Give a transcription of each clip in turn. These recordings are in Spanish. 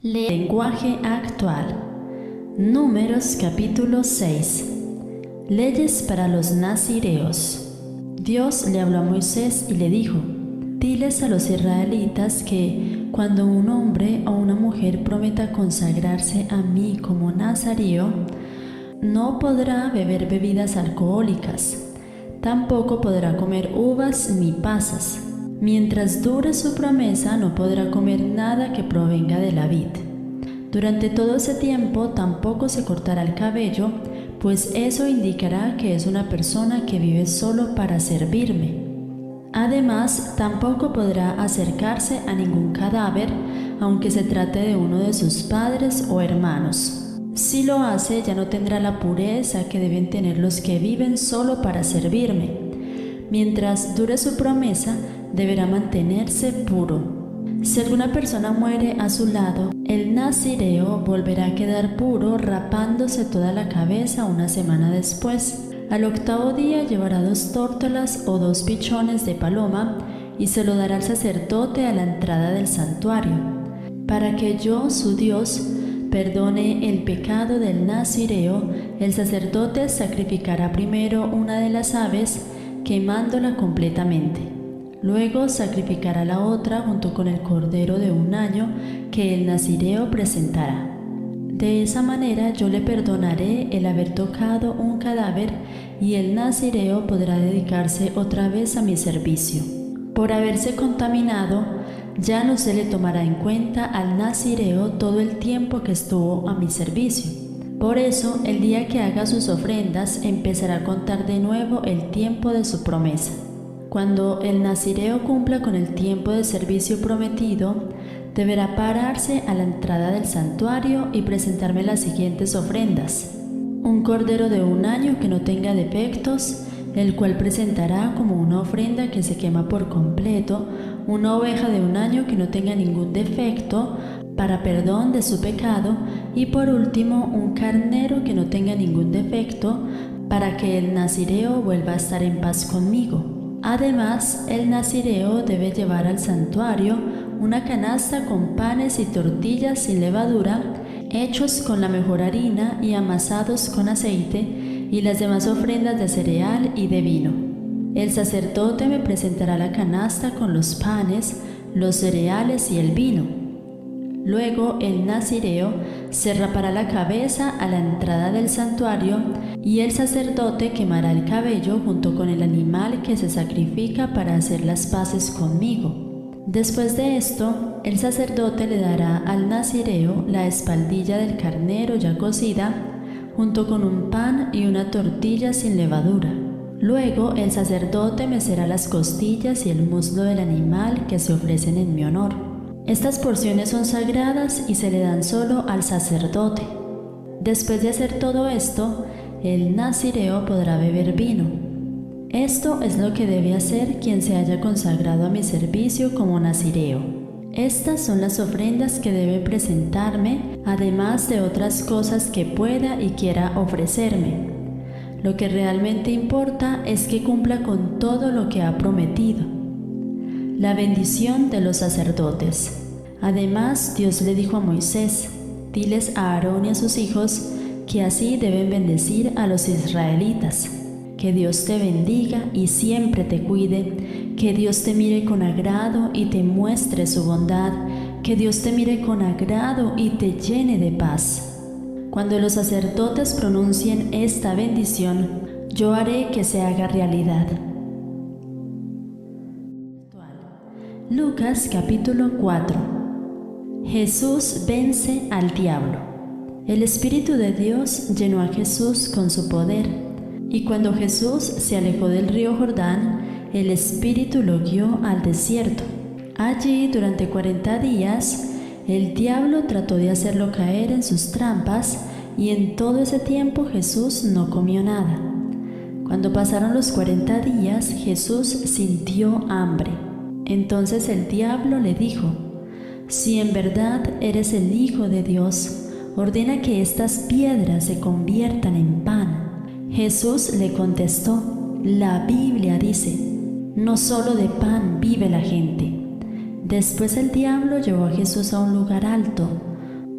Lenguaje actual. Números capítulo 6. Leyes para los nazireos. Dios le habló a Moisés y le dijo: diles a los israelitas que cuando un hombre o una mujer prometa consagrarse a mí como nazareo, no podrá beber bebidas alcohólicas, tampoco podrá comer uvas ni pasas. Mientras dure su promesa, no podrá comer nada que provenga de la vid. Durante todo ese tiempo tampoco se cortará el cabello, pues eso indicará que es una persona que vive solo para servirme. Además, tampoco podrá acercarse a ningún cadáver, aunque se trate de uno de sus padres o hermanos. Si lo hace, ya no tendrá la pureza que deben tener los que viven solo para servirme. Mientras dure su promesa, deberá mantenerse puro. Si alguna persona muere a su lado, el nazireo volverá a quedar puro rapándose toda la cabeza una semana después. Al octavo día llevará 2 tórtolas o 2 pichones de paloma y se lo dará al sacerdote a la entrada del santuario, para que yo, su Dios, perdone el pecado del nazireo. El sacerdote sacrificará primero una de las aves, quemándola completamente. Luego sacrificará la otra junto con el cordero de 1 año que el nazireo presentará. De esa manera yo le perdonaré el haber tocado un cadáver y el nazireo podrá dedicarse otra vez a mi servicio. Por haberse contaminado, ya no se le tomará en cuenta al nazireo todo el tiempo que estuvo a mi servicio. Por eso, el día que haga sus ofrendas, empezará a contar de nuevo el tiempo de su promesa. Cuando el nazireo cumpla con el tiempo de servicio prometido, deberá pararse a la entrada del santuario y presentarme las siguientes ofrendas: un cordero de 1 año que no tenga defectos, el cual presentará como una ofrenda que se quema por completo; una oveja de 1 año que no tenga ningún defecto, para perdón de su pecado; y por último, un carnero que no tenga ningún defecto, para que el nazireo vuelva a estar en paz conmigo. Además, el nazireo debe llevar al santuario una canasta con panes y tortillas sin levadura, hechos con la mejor harina y amasados con aceite, y las demás ofrendas de cereal y de vino. El sacerdote me presentará la canasta con los panes, los cereales y el vino. Luego el nazireo se rapará la cabeza a la entrada del santuario y el sacerdote quemará el cabello junto con el animal que se sacrifica para hacer las paces conmigo. Después de esto, el sacerdote le dará al nazireo la espaldilla del carnero ya cocida, junto con un pan y una tortilla sin levadura. Luego el sacerdote mecerá las costillas y el muslo del animal que se ofrecen en mi honor. Estas porciones son sagradas y se le dan solo al sacerdote. Después de hacer todo esto, el nazireo podrá beber vino. Esto es lo que debe hacer quien se haya consagrado a mi servicio como nazireo. Estas son las ofrendas que debe presentarme, además de otras cosas que pueda y quiera ofrecerme. Lo que realmente importa es que cumpla con todo lo que ha prometido. La bendición de los sacerdotes. Además, Dios le dijo a Moisés: diles a Aarón y a sus hijos que así deben bendecir a los israelitas. Que Dios te bendiga y siempre te cuide, que Dios te mire con agrado y te muestre su bondad, que Dios te mire con agrado y te llene de paz. Cuando los sacerdotes pronuncien esta bendición, yo haré que se haga realidad. Lucas capítulo 4. Jesús vence al diablo. El Espíritu de Dios llenó a Jesús con su poder, y cuando Jesús se alejó del río Jordán, el Espíritu lo guió al desierto. Allí, durante 40 días, el diablo trató de hacerlo caer en sus trampas, y en todo ese tiempo Jesús no comió nada. Cuando pasaron los 40 días, Jesús sintió hambre. Entonces el diablo le dijo: si en verdad eres el Hijo de Dios, ordena que estas piedras se conviertan en pan. Jesús le contestó: la Biblia dice, no solo de pan vive la gente. Después el diablo llevó a Jesús a un lugar alto,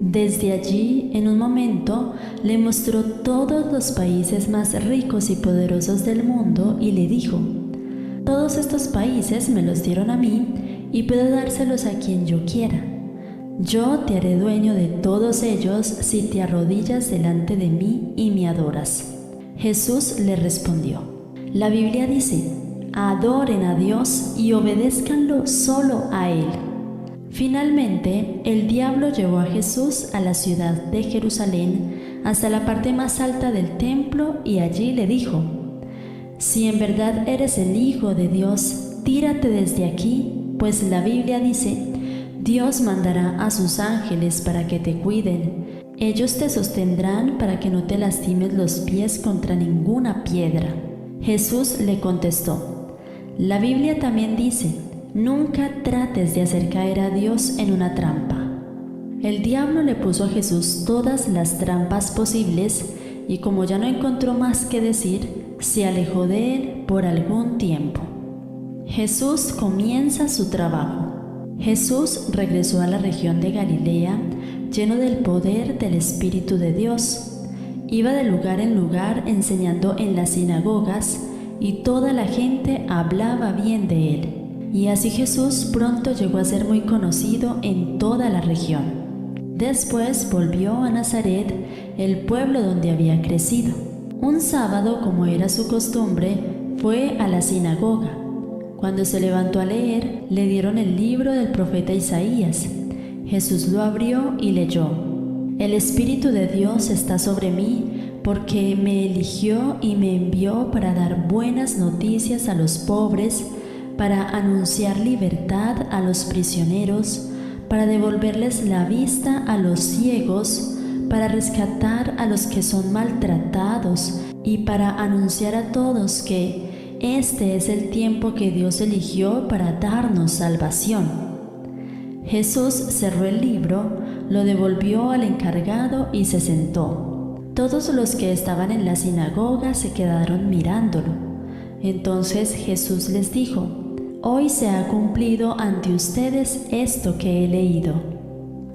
Desde allí, en un momento, le mostró todos los países más ricos y poderosos del mundo y le dijo: todos estos países me los dieron a mí y puedo dárselos a quien yo quiera. Yo te haré dueño de todos ellos si te arrodillas delante de mí y me adoras. Jesús le respondió: la Biblia dice: adoren a Dios y obedézcanlo solo a Él. Finalmente, el diablo llevó a Jesús a la ciudad de Jerusalén hasta la parte más alta del templo y allí le dijo: si en verdad eres el Hijo de Dios, tírate desde aquí, pues la Biblia dice: Dios mandará a sus ángeles para que te cuiden. Ellos te sostendrán para que no te lastimes los pies contra ninguna piedra. Jesús le contestó: la Biblia también dice: nunca trates de hacer caer a Dios en una trampa. El diablo le puso a Jesús todas las trampas posibles y como ya no encontró más que decir, se alejó de él por algún tiempo. Jesús comienza su trabajo. Jesús regresó a la región de Galilea lleno del poder del Espíritu de Dios. Iba de lugar en lugar enseñando en las sinagogas y toda la gente hablaba bien de él. Y así Jesús pronto llegó a ser muy conocido en toda la región. Después volvió a Nazaret, el pueblo donde había crecido. Un sábado, como era su costumbre, fue a la sinagoga. Cuando se levantó a leer, le dieron el libro del profeta Isaías. Jesús lo abrió y leyó: el Espíritu de Dios está sobre mí, porque me eligió y me envió para dar buenas noticias a los pobres, para anunciar libertad a los prisioneros, para devolverles la vista a los ciegos, para rescatar a los que son maltratados y para anunciar a todos que este es el tiempo que Dios eligió para darnos salvación. Jesús cerró el libro, lo devolvió al encargado y se sentó. Todos los que estaban en la sinagoga se quedaron mirándolo. Entonces Jesús les dijo: hoy se ha cumplido ante ustedes esto que he leído.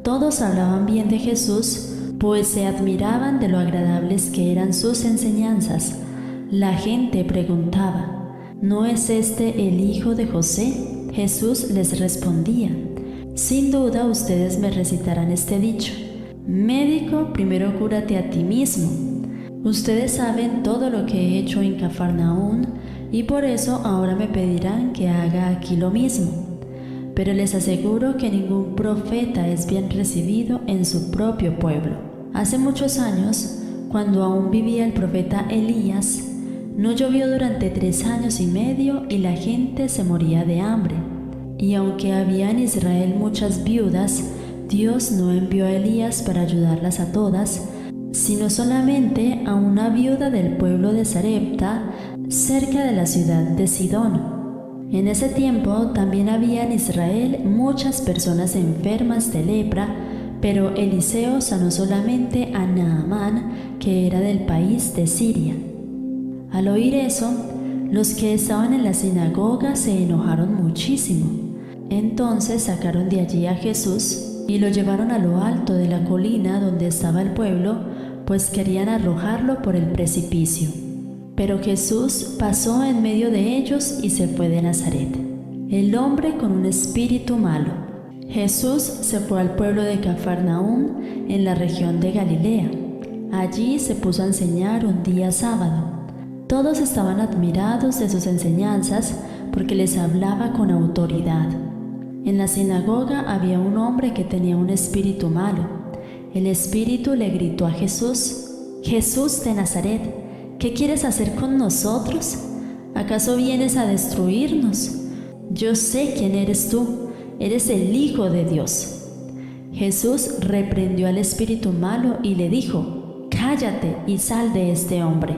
Todos hablaban bien de Jesús, pues se admiraban de lo agradables que eran sus enseñanzas. La gente preguntaba: ¿no es este el hijo de José? Jesús les respondía: sin duda ustedes me recitarán este dicho: médico, primero cúrate a ti mismo. Ustedes saben todo lo que he hecho en Cafarnaún y por eso ahora me pedirán que haga aquí lo mismo. Pero les aseguro que ningún profeta es bien recibido en su propio pueblo. Hace muchos años, cuando aún vivía el profeta Elías, no llovió durante 3 años y medio y la gente se moría de hambre. Y aunque había en Israel muchas viudas, Dios no envió a Elías para ayudarlas a todas, sino solamente a una viuda del pueblo de Sarepta, cerca de la ciudad de Sidón. En ese tiempo también había en Israel muchas personas enfermas de lepra, pero Eliseo sanó solamente a Naamán, que era del país de Siria. Al oír eso, los que estaban en la sinagoga se enojaron muchísimo. Entonces sacaron de allí a Jesús y lo llevaron a lo alto de la colina donde estaba el pueblo, pues querían arrojarlo por el precipicio. Pero Jesús pasó en medio de ellos y se fue de Nazaret, el hombre con un espíritu malo. Jesús se fue al pueblo de Cafarnaún, en la región de Galilea. Allí se puso a enseñar un día sábado. Todos estaban admirados de sus enseñanzas porque les hablaba con autoridad. En la sinagoga había un hombre que tenía un espíritu malo. El espíritu le gritó a Jesús: «Jesús de Nazaret, ¿qué quieres hacer con nosotros? ¿Acaso vienes a destruirnos? Yo sé quién eres tú, eres el Hijo de Dios». Jesús reprendió al espíritu malo y le dijo: «Cállate y sal de este hombre».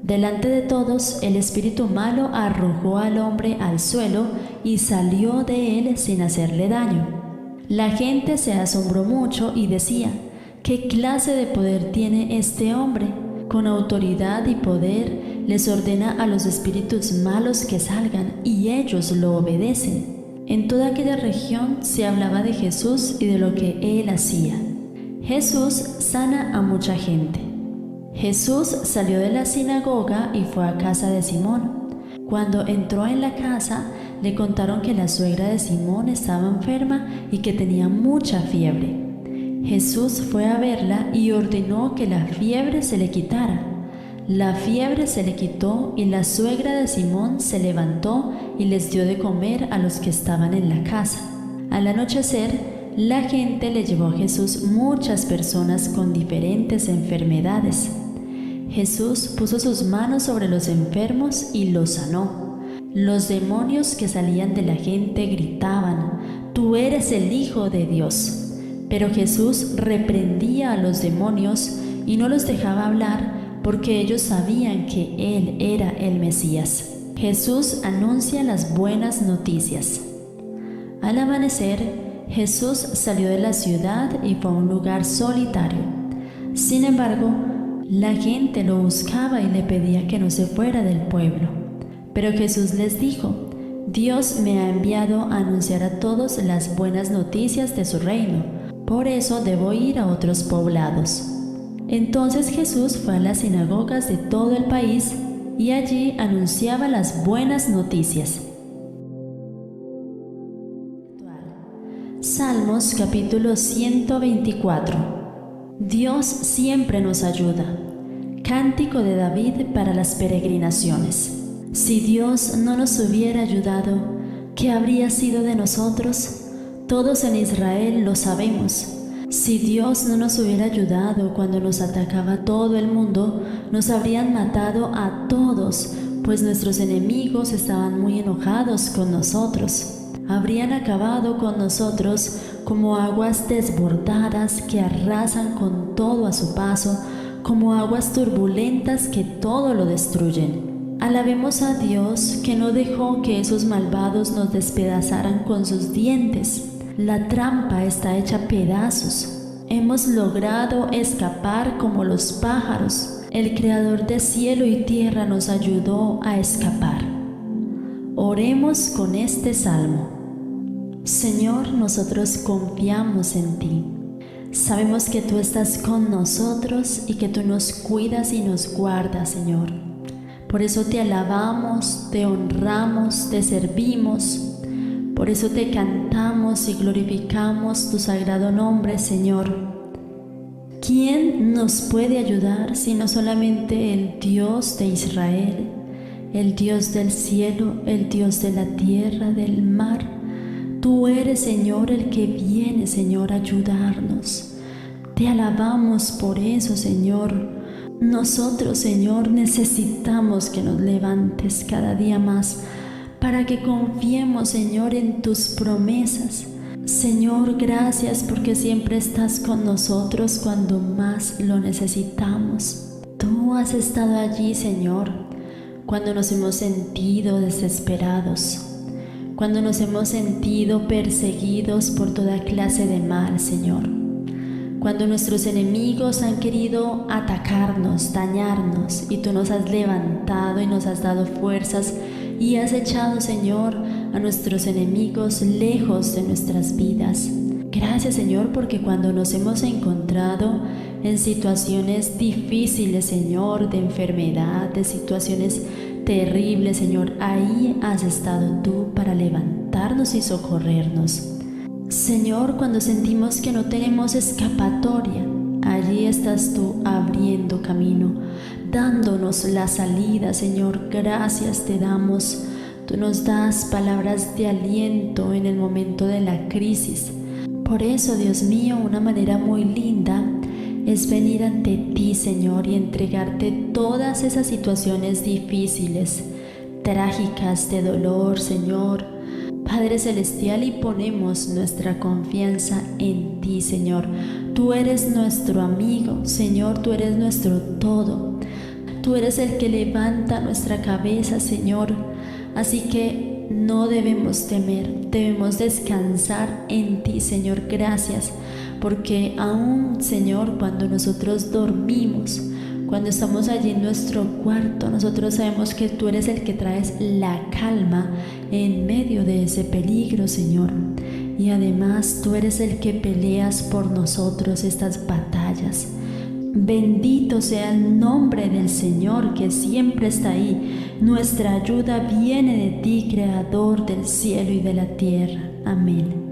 Delante de todos, el espíritu malo arrojó al hombre al suelo y salió de él sin hacerle daño. La gente se asombró mucho y decía: «¿Qué clase de poder tiene este hombre? Con autoridad y poder les ordena a los espíritus malos que salgan y ellos lo obedecen». En toda aquella región se hablaba de Jesús y de lo que él hacía. Jesús sana a mucha gente. Jesús salió de la sinagoga y fue a casa de Simón. Cuando entró en la casa, le contaron que la suegra de Simón estaba enferma y que tenía mucha fiebre. Jesús fue a verla y ordenó que la fiebre se le quitara. La fiebre se le quitó y la suegra de Simón se levantó y les dio de comer a los que estaban en la casa. Al anochecer, la gente le llevó a Jesús muchas personas con diferentes enfermedades. Jesús puso sus manos sobre los enfermos y los sanó. Los demonios que salían de la gente gritaban: «Tú eres el Hijo de Dios». Pero Jesús reprendía a los demonios y no los dejaba hablar porque ellos sabían que Él era el Mesías. Jesús anuncia las buenas noticias. Al amanecer, Jesús salió de la ciudad y fue a un lugar solitario. Sin embargo, la gente lo buscaba y le pedía que no se fuera del pueblo. Pero Jesús les dijo: «Dios me ha enviado a anunciar a todos las buenas noticias de su reino. Por eso debo ir a otros poblados». Entonces Jesús fue a las sinagogas de todo el país y allí anunciaba las buenas noticias. Salmos capítulo 124. Dios siempre nos ayuda. Cántico de David para las peregrinaciones. Si Dios no nos hubiera ayudado, ¿qué habría sido de nosotros? Todos en Israel lo sabemos. Si Dios no nos hubiera ayudado cuando nos atacaba todo el mundo, nos habrían matado a todos, pues nuestros enemigos estaban muy enojados con nosotros. Habrían acabado con nosotros como aguas desbordadas que arrasan con todo a su paso, como aguas turbulentas que todo lo destruyen. Alabemos a Dios que no dejó que esos malvados nos despedazaran con sus dientes. La trampa está hecha pedazos. Hemos logrado escapar como los pájaros. El Creador de cielo y tierra nos ayudó a escapar. Oremos con este salmo. Señor, nosotros confiamos en ti. Sabemos que tú estás con nosotros y que tú nos cuidas y nos guardas, Señor. Por eso te alabamos, te honramos, te servimos. Por eso te cantamos y glorificamos tu sagrado nombre, Señor. ¿Quién nos puede ayudar sino solamente el Dios de Israel, el Dios del cielo, el Dios de la tierra, del mar? Tú eres, Señor, el que viene, Señor, a ayudarnos. Te alabamos por eso, Señor. Nosotros, Señor, necesitamos que nos levantes cada día más para que confiemos, Señor, en tus promesas. Señor, gracias porque siempre estás con nosotros cuando más lo necesitamos. Tú has estado allí, Señor, cuando nos hemos sentido desesperados, cuando nos hemos sentido perseguidos por toda clase de mal, Señor. Cuando nuestros enemigos han querido atacarnos, dañarnos, y tú nos has levantado y nos has dado fuerzas y has echado, Señor, a nuestros enemigos lejos de nuestras vidas. Gracias, Señor, porque cuando nos hemos encontrado en situaciones difíciles, Señor, de enfermedad, de situaciones terribles, Señor, ahí has estado tú para levantarnos y socorrernos. Señor, cuando sentimos que no tenemos escapatoria, allí estás tú abriendo camino, dándonos la salida, Señor. Gracias te damos. Tú nos das palabras de aliento en el momento de la crisis. Por eso, Dios mío, una manera muy linda es venir ante ti, Señor, y entregarte todas esas situaciones difíciles, trágicas, de dolor, Señor, Padre Celestial, y ponemos nuestra confianza en ti, Señor. Tú eres nuestro amigo, Señor, tú eres nuestro todo. Tú eres el que levanta nuestra cabeza, Señor. Así que no debemos temer, debemos descansar en ti, Señor. Gracias, porque aún, Señor, cuando nosotros dormimos, cuando estamos allí en nuestro cuarto, nosotros sabemos que tú eres el que traes la calma en medio de ese peligro, Señor. y además tú eres el que peleas por nosotros estas batallas. Bendito sea el nombre del Señor que siempre está ahí. Nuestra ayuda viene de ti, Creador del cielo y de la tierra. Amén.